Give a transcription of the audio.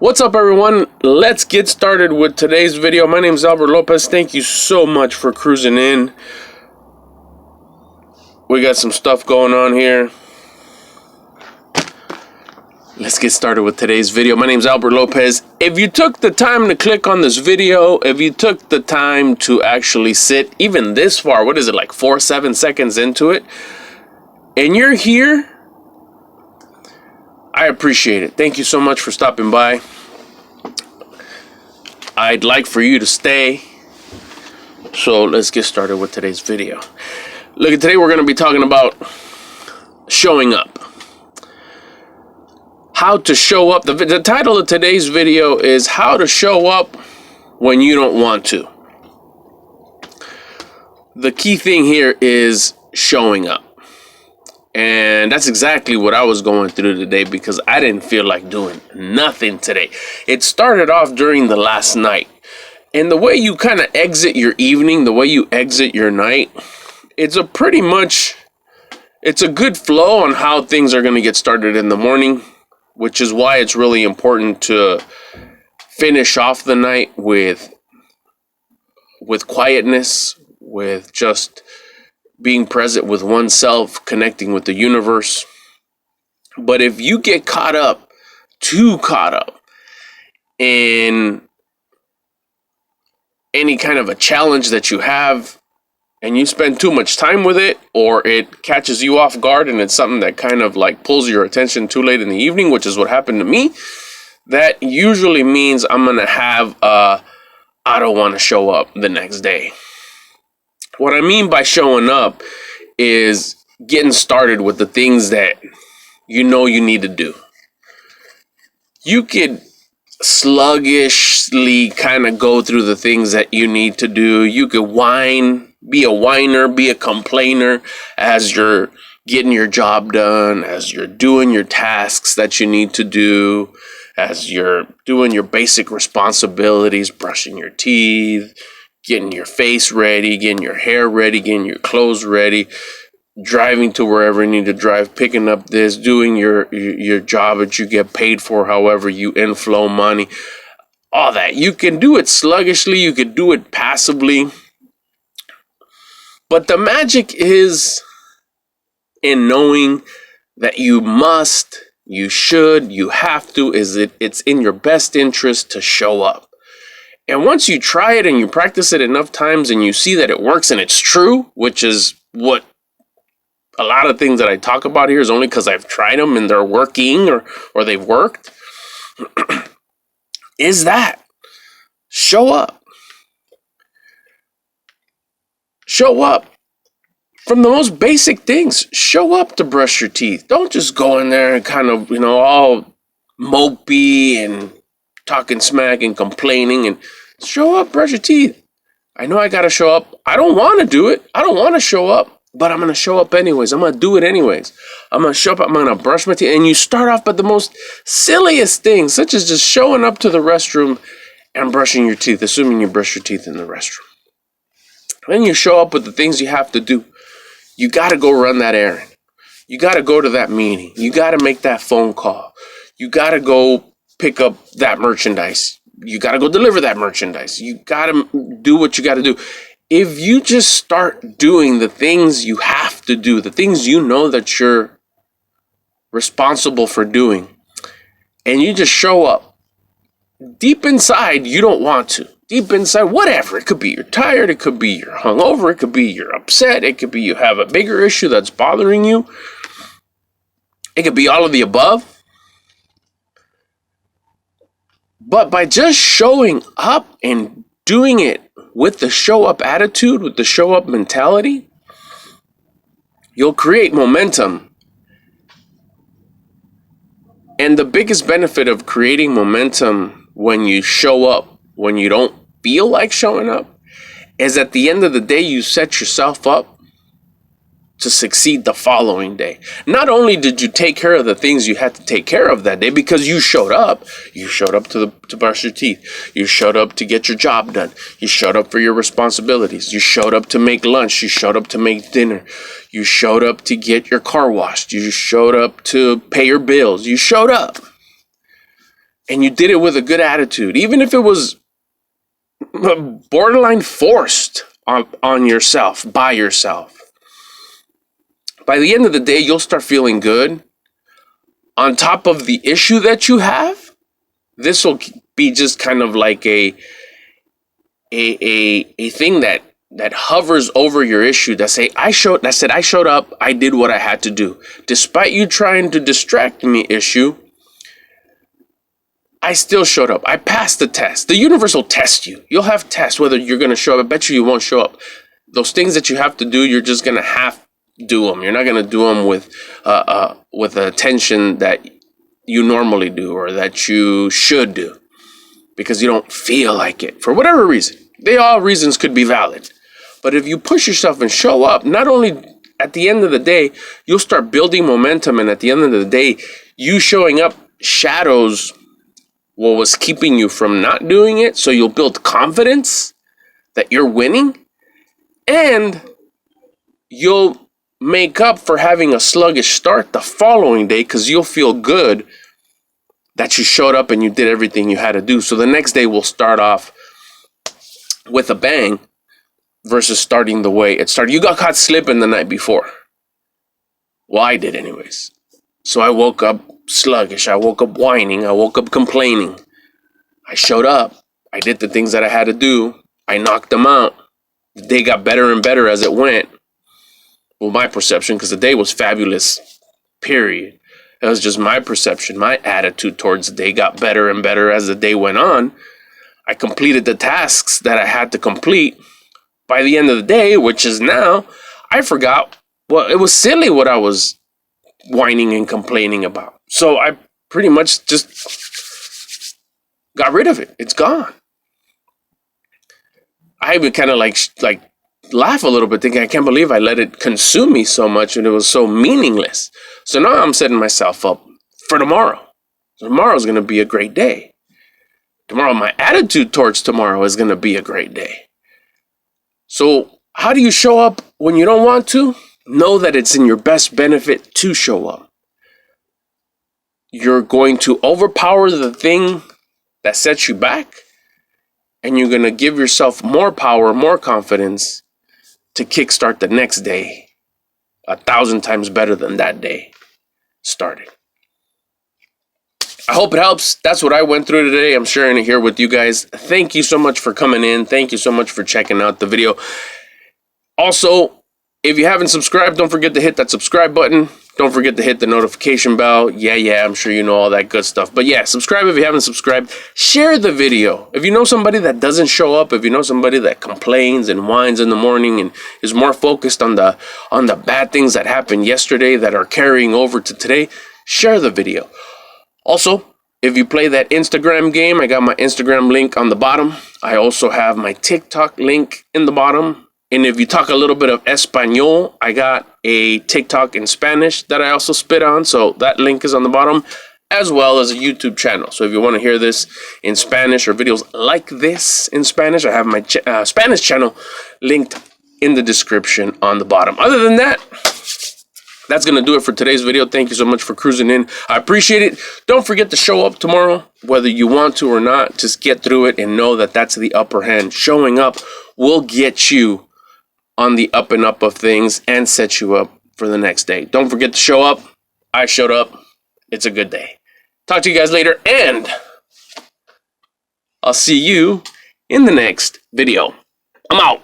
What's up, everyone? Let's get started with today's video. My name is Lopez. Thank you so much for cruising in. We got some stuff going on here. Let's get started with today's video. My name is Lopez. If you took the time to click on this video, if you took the time to actually sit even this far, what is it, like 7 seconds into it, and you're here, I appreciate it. Thank you so much for stopping by. I'd like for you to stay. So let's get started with today's video. Look, today we're going to be talking about showing up. How to show up. The title of today's video is How to Show Up When You Don't Want to. The key thing here is showing up. And that's exactly what I was going through today because I didn't feel like doing nothing today. It started off during the last night. And the way you kind of exit your evening, the way you exit your night, it's a good flow on how things are going to get started in the morning, which is why it's really important to finish off the night with quietness, with just being present with oneself, connecting with the universe. But if you get too caught up in any kind of a challenge that you have, and you spend too much time with it, or it catches you off guard and it's something that kind of like pulls your attention too late in the evening, which is what happened to me, that usually means I'm going to have I don't want to show up the next day. What I mean by showing up is getting started with the things that you know you need to do. You could sluggishly kind of go through the things that you need to do. You could be a whiner, be a complainer as you're getting your job done, as you're doing your tasks that you need to do, as you're doing your basic responsibilities, brushing your teeth, getting your face ready, getting your hair ready, getting your clothes ready, driving to wherever you need to drive, picking up this, doing your job that you get paid for, however you inflow money, all that. You can do it sluggishly, you can do it passively, but the magic is in knowing that you must, you should, you have to, it's in your best interest to show up. And once you try it and you practice it enough times and you see that it works and it's true, which is what a lot of things that I talk about here is only because I've tried them and they're working or they've worked, is that show up. Show up from the most basic things. Show up to brush your teeth. Don't just go in there and kind of, all mopey and talking smack and complaining, and show up, brush your teeth. I know I gotta show up. I don't want to do it. I don't want to show up, but I'm gonna show up anyways. I'm gonna do it anyways. I'm gonna show up. I'm gonna brush my teeth. And you start off with the most silliest things, such as just showing up to the restroom and brushing your teeth, assuming you brush your teeth in the restroom. Then you show up with the things you have to do. You gotta go run that errand. You gotta go to that meeting. You gotta make that phone call. You gotta go pick up that merchandise. You got to go deliver that merchandise. You got to do what you got to do. If you just start doing the things you have to do, the things you know that you're responsible for doing, and you just show up, deep inside, you don't want to. Deep inside, whatever. It could be you're tired. It could be you're hungover. It could be you're upset. It could be you have a bigger issue that's bothering you. It could be all of the above. But by just showing up and doing it with the show up attitude, with the show up mentality, you'll create momentum. And the biggest benefit of creating momentum when you show up, when you don't feel like showing up, is at the end of the day, you set yourself up to succeed the following day. Not only did you take care of the things you had to take care of that day because you showed up to brush your teeth. You showed up to get your job done. You showed up for your responsibilities. You showed up to make lunch. You showed up to make dinner. You showed up to get your car washed. You showed up to pay your bills. You showed up. and you did it with a good attitude, even if it was borderline forced on yourself, by yourself, by the end of the day, you'll start feeling good. On top of the issue that you have, this will be just kind of like a thing that hovers over your issue, that said I showed up, I did what I had to do. Despite you trying to distract me, issue, I still showed up. I passed the test. The universe will test you. You'll have tests whether you're going to show up. I bet you won't show up. Those things that you have to do, you're just going to have to do them. You're not going to do them with the attention that you normally do or that you should do, because you don't feel like it for whatever reason. All reasons could be valid. But if you push yourself and show up, not only at the end of the day, you'll start building momentum. And at the end of the day, you showing up shadows what was keeping you from not doing it. So you'll build confidence that you're winning, and you'll make up for having a sluggish start the following day, because you'll feel good that you showed up and you did everything you had to do. So the next day will start off with a bang versus starting the way it started. You got caught slipping the night before. Well, I did anyways. So I woke up sluggish. I woke up whining. I woke up complaining. I showed up. I did the things that I had to do. I knocked them out. The day got better and better as it went. Well, my perception, because the day was fabulous, period. It was just my perception. My attitude towards the day got better and better as the day went on. I completed the tasks that I had to complete. By the end of the day, which is now, I forgot. Well, it was silly what I was whining and complaining about. So I pretty much just got rid of it. It's gone. I even kind of like laugh a little bit, thinking I can't believe I let it consume me so much and it was so meaningless. So now I'm setting myself up for tomorrow. Tomorrow's going to be a great day. Tomorrow, my attitude towards tomorrow is going to be a great day. So how do you show up when you don't want to? Know that it's in your best benefit to show up. You're going to overpower the thing that sets you back, and you're going to give yourself more power, more confidence to kickstart the next day 1,000 times better than that day started. I hope it helps. That's what I went through today. I'm sharing it here with you guys. Thank you so much for coming in. Thank you so much for checking out the video. Also, if you haven't subscribed, don't forget to hit that subscribe button. Don't forget to hit the notification bell. Yeah, I'm sure you know all that good stuff. But yeah, subscribe if you haven't subscribed. Share the video. If you know somebody that doesn't show up, if you know somebody that complains and whines in the morning and is more focused on the bad things that happened yesterday that are carrying over to today, share the video. Also, if you play that Instagram game, I got my Instagram link on the bottom. I also have my TikTok link in the bottom. And if you talk a little bit of Espanol, I got a TikTok in Spanish that I also spit on. So that link is on the bottom, as well as a YouTube channel. So if you want to hear this in Spanish or videos like this in Spanish, I have my Spanish channel linked in the description on the bottom. Other than that, that's going to do it for today's video. Thank you so much for cruising in. I appreciate it. Don't forget to show up tomorrow, whether you want to or not. Just get through it and know that that's the upper hand. Showing up will get you on the up and up of things and set you up for the next day. Don't forget to show up. I showed up. It's a good day. Talk to you guys later, and I'll see you in the next video. I'm out.